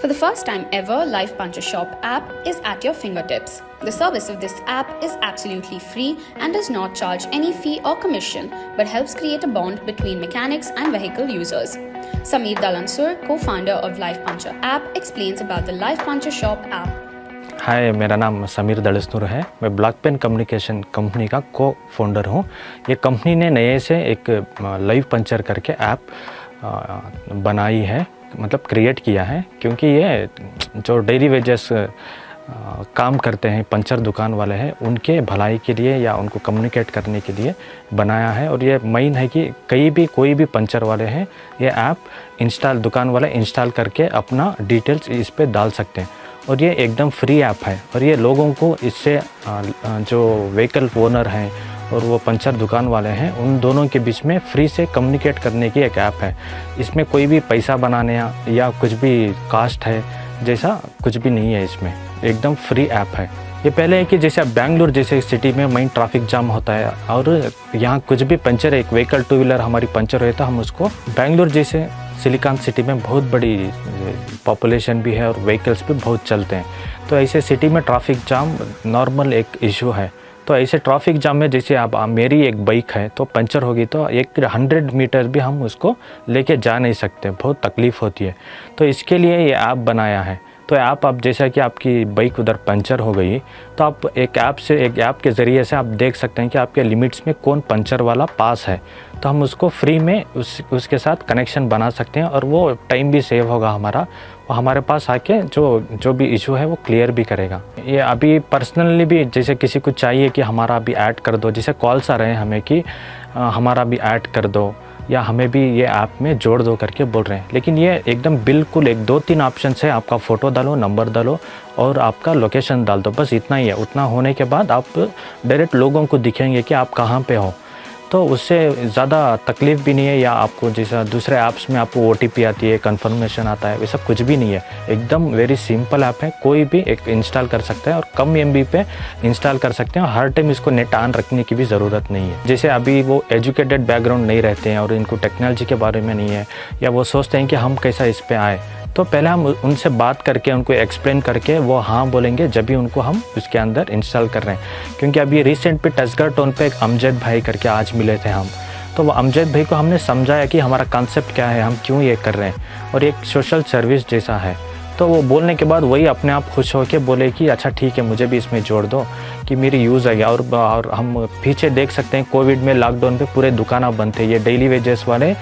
For the first time ever, Life Puncher Shop app is at your fingertips. The service of this app is absolutely free and does not charge any fee or commission, but helps create a bond between mechanics and vehicle users. Sameer Dalansur, co-founder of Life Puncher app, explains about the Life Puncher Shop app. हाय, मेरा नाम समीर दलस्तूर है। मैं black pen communication company का को founder हूँ। ये company ने नए से एक लाइव पंचर करके ऐप बनाई है, मतलब क्रिएट किया है, क्योंकि ये जो डेली वेजेस काम करते हैं पंचर दुकान वाले हैं, उनके भलाई के लिए या उनको कम्युनिकेट करने के लिए बनाया है। और ये मेन है कि कोई भी पंचर वाले हैं, ये ऐप दुकान वाले इंस्टॉल करके अपना डिटेल्स इस पे डाल सकते हैं। और ये एकदम फ्री ऐप है और ये लोगों को इससे जो व्हीकल ओनर हैं और वो पंचर दुकान वाले हैं, उन दोनों के बीच में फ्री से कम्युनिकेट करने की एक ऐप है। इसमें कोई भी पैसा बनाने या कुछ भी कास्ट है जैसा कुछ भी नहीं है, इसमें एकदम फ्री ऐप है। ये पहले है कि जैसे बेंगलुरु जैसे सिटी में मेन ट्रैफिक जाम होता है और यहाँ कुछ भी पंचर, एक व्हीकल टू व्हीलर हमारी पंचर हुई तो हम उसको, बेंगलुरु जैसे सिलिकॉन सिटी में बहुत बड़ी पॉपुलेशन भी है और व्हीकल्स भी बहुत चलते हैं, तो ऐसे सिटी में ट्रैफिक जाम नॉर्मल एक इशू है। तो ऐसे ट्रैफिक जाम में जैसे आप मेरी एक बाइक है तो पंचर होगी तो 100 मीटर भी हम उसको लेके जा नहीं सकते, बहुत तकलीफ़ होती है। तो इसके लिए ये ऐप बनाया है। तो ऐप आप जैसा कि आपकी बाइक उधर पंचर हो गई तो आप एक ऐप के ज़रिए से आप देख सकते हैं कि आपके लिमिट्स में कौन पंचर वाला पास है, तो हम उसको फ्री में उसके साथ कनेक्शन बना सकते हैं और वो टाइम भी सेव होगा हमारा। वो हमारे पास आके जो भी इशू है वो क्लियर भी करेगा। ये अभी पर्सनली भी जैसे किसी को चाहिए कि हमारा भी ऐड कर दो, जैसे कॉल्स आ रहे हैं हमें कि हमारा भी ऐड कर दो या हमें भी ये ऐप में जोड़ दो करके बोल रहे हैं। लेकिन ये एकदम बिल्कुल 1-2-3 ऑप्शन है, आपका फ़ोटो डालो, नंबर डालो और आपका लोकेशन डाल दो, बस इतना ही है। उतना होने के बाद आप डायरेक्ट लोगों को दिखेंगे कि आप कहाँ पे हो, तो उससे ज़्यादा तकलीफ़ भी नहीं है। या आपको जैसा दूसरे ऐप्स में आपको OTP आती है, कन्फर्मेशन आता है, वैसा कुछ भी नहीं है। एकदम वेरी सिंपल ऐप है, कोई भी एक इंस्टॉल कर सकता है और कम MB पे इंस्टॉल कर सकते हैं और हर टाइम इसको नेट ऑन रखने की भी ज़रूरत नहीं है। जैसे अभी वो एजुकेटेड बैकग्राउंड नहीं रहते हैं और इनको टेक्नोलॉजी के बारे में नहीं है, या वो सोचते हैं कि हम कैसा इस पर आए, तो पहले हम उनसे बात करके उनको एक्सप्लेन करके वो हाँ बोलेंगे जब भी उनको हम उसके अंदर इंस्टॉल कर रहे हैं। क्योंकि अभी रिसेंट पे टचगर टोन पे एक अमजद भाई करके आज मिले थे हम, तो वो अमजद भाई को हमने समझाया कि हमारा कॉन्सेप्ट क्या है, हम क्यों ये कर रहे हैं और एक सोशल सर्विस जैसा है। तो वो बोलने के बाद वही अपने आप खुश होकर बोले कि अच्छा ठीक है, मुझे भी इसमें जोड़ दो कि मेरी यूज़ आएगी। और हम पीछे देख सकते हैं कोविड में लॉकडाउन पे पूरे दुकान बंद थे, ये डेली वेजेस वाले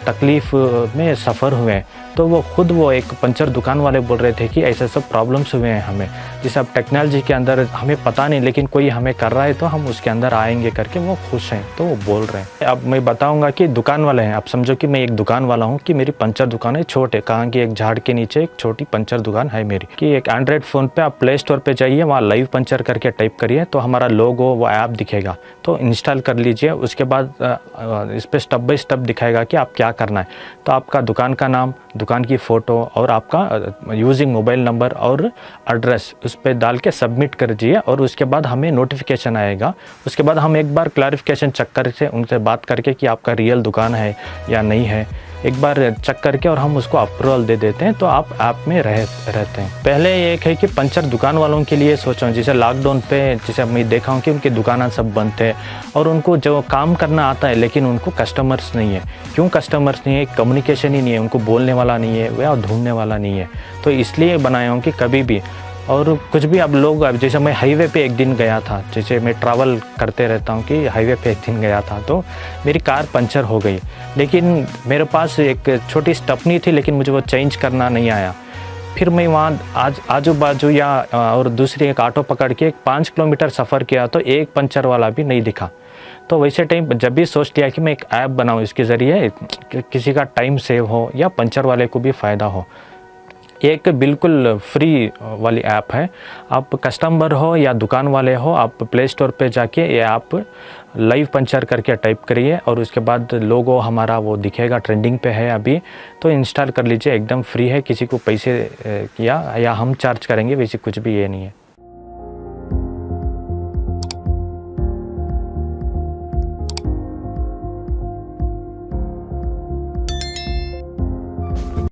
तकलीफ़ में सफ़र हुए, तो वो एक पंचर दुकान वाले बोल रहे थे कि ऐसे सब प्रॉब्लम्स हुए हैं हमें, जैसे अब टेक्नोलॉजी के अंदर हमें पता नहीं लेकिन कोई हमें कर रहा है तो हम उसके अंदर आएंगे करके वो खुश हैं, तो वो बोल रहे हैं। अब मैं बताऊंगा कि दुकान वाले हैं, आप समझो कि मैं एक दुकान वाला हूँ कि मेरी पंचर दुकान है, छोटे कहाँ की एक झाड़ के नीचे एक छोटी पंचर दुकान है मेरी। कि एक एंड्रॉयड फ़ोन पे आप प्ले स्टोर पे जाइए, वहाँ लाइव पंचर करके टाइप करिए तो हमारा लोगो वो ऐप दिखेगा, तो इंस्टॉल कर लीजिए। उसके बाद इस पर स्टेप बाय स्टेप दिखाएगा कि आप क्या करना है। तो आपका दुकान का नाम, दुकान की फ़ोटो और आपका यूजिंग मोबाइल नंबर और एड्रेस उस पर डाल के सबमिट कर दीजिए और उसके बाद हमें नोटिफिकेशन आएगा। उसके बाद हम एक बार क्लैरिफिकेशन चेक करके उनसे बात करके कि आपका रियल दुकान है या नहीं है, एक बार चेक करके और हम उसको अप्रूवल दे देते हैं, तो आप ऐप में रहते हैं। पहले एक है कि पंचर दुकान वालों के लिए सोचा, जैसे लॉकडाउन पे जैसे मैं देखा हूँ कि उनकी दुकान सब बंद थे और उनको जो काम करना आता है लेकिन उनको कस्टमर्स नहीं है। क्यों कस्टमर्स नहीं है? कम्युनिकेशन ही नहीं है, उनको बोलने वाला नहीं है या ढूंढने वाला नहीं है। तो इसलिए बनाया हूँ कि कभी भी और कुछ भी अब लोग, जैसे मैं हाईवे पे एक दिन गया था, जैसे मैं ट्रैवल करते रहता हूँ कि हाईवे पे एक दिन गया था तो मेरी कार पंचर हो गई, लेकिन मेरे पास एक छोटी स्टपनी थी लेकिन मुझे वो चेंज करना नहीं आया। फिर मैं वहाँ आजू बाजू या और दूसरी एक ऑटो पकड़ के 5 किलोमीटर सफ़र किया तो एक पंचर वाला भी नहीं दिखा। तो वैसे टाइम जब भी सोच लिया कि मैं एक ऐप बनाऊँ, इसके ज़रिए किसी का टाइम सेव हो या पंचर वाले को भी फ़ायदा हो। एक बिल्कुल फ्री वाली ऐप है, आप कस्टमर हो या दुकान वाले हो, आप प्ले स्टोर पे जाके ये ऐप लाइव पंचर करके टाइप करिए और उसके बाद लोगो हमारा वो दिखेगा, ट्रेंडिंग पे है अभी, तो इंस्टॉल कर लीजिए। एकदम फ्री है, किसी को पैसे या हम चार्ज करेंगे, वैसे कुछ भी ये नहीं है।